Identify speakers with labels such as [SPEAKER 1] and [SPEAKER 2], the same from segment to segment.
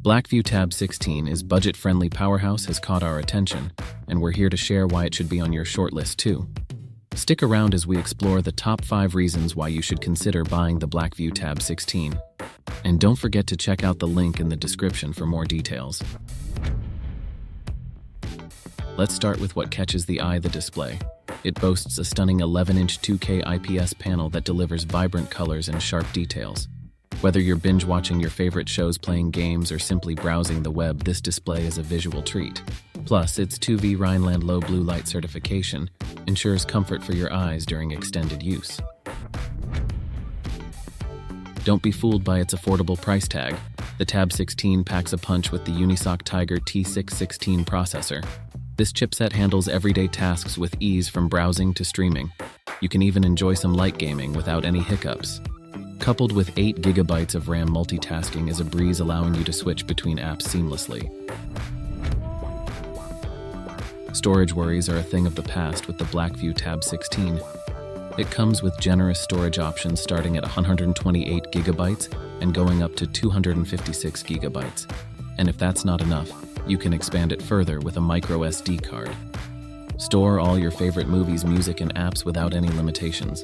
[SPEAKER 1] Blackview Tab 16 is budget-friendly powerhouse has caught our attention, and we're here to share why it should be on your shortlist too. Stick around as we explore the top 5 reasons why you should consider buying the Blackview Tab 16. And don't forget to check out the link in the description for more details. Let's start with what catches the eye: the display. It boasts a stunning 11-inch 2K IPS panel that delivers vibrant colors and sharp details. Whether you're binge-watching your favorite shows, playing games, or simply browsing the web, this display is a visual treat. Plus, its 2V Rhineland low blue light certification ensures comfort for your eyes during extended use. Don't be fooled by its affordable price tag. The Tab 16 packs a punch with the Unisoc Tiger T616 processor. This chipset handles everyday tasks with ease, from browsing to streaming. You can even enjoy some light gaming without any hiccups. Coupled with 8 GB of RAM, multitasking is a breeze, allowing you to switch between apps seamlessly. Storage worries are a thing of the past with the Blackview Tab 16. It comes with generous storage options starting at 128 GB and going up to 256 GB. And if that's not enough, you can expand it further with a micro SD card. Store all your favorite movies, music, and apps without any limitations.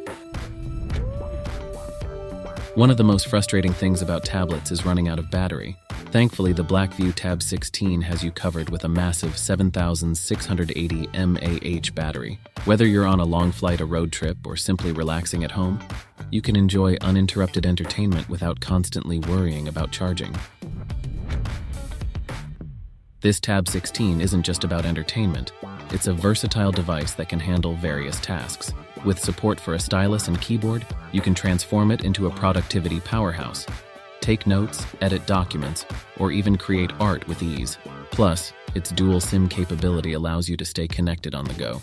[SPEAKER 1] One of the most frustrating things about tablets is running out of battery. Thankfully, the Blackview Tab 16 has you covered with a massive 7,680 mAh battery. Whether you're on a long flight, a road trip, or simply relaxing at home, you can enjoy uninterrupted entertainment without constantly worrying about charging. This Tab 16 isn't just about entertainment. It's a versatile device that can handle various tasks. With support for a stylus and keyboard, you can transform it into a productivity powerhouse. Take notes, edit documents, or even create art with ease. Plus, its dual SIM capability allows you to stay connected on the go.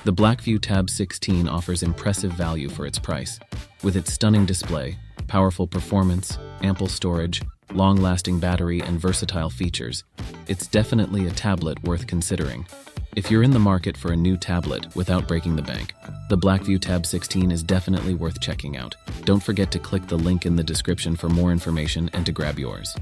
[SPEAKER 1] The Blackview Tab 16 offers impressive value for its price. With its stunning display, powerful performance, ample storage, long-lasting battery, and versatile features, it's definitely a tablet worth considering. If you're in the market for a new tablet without breaking the bank, the Blackview Tab 16 is definitely worth checking out. Don't forget to click the link in the description for more information and to grab yours.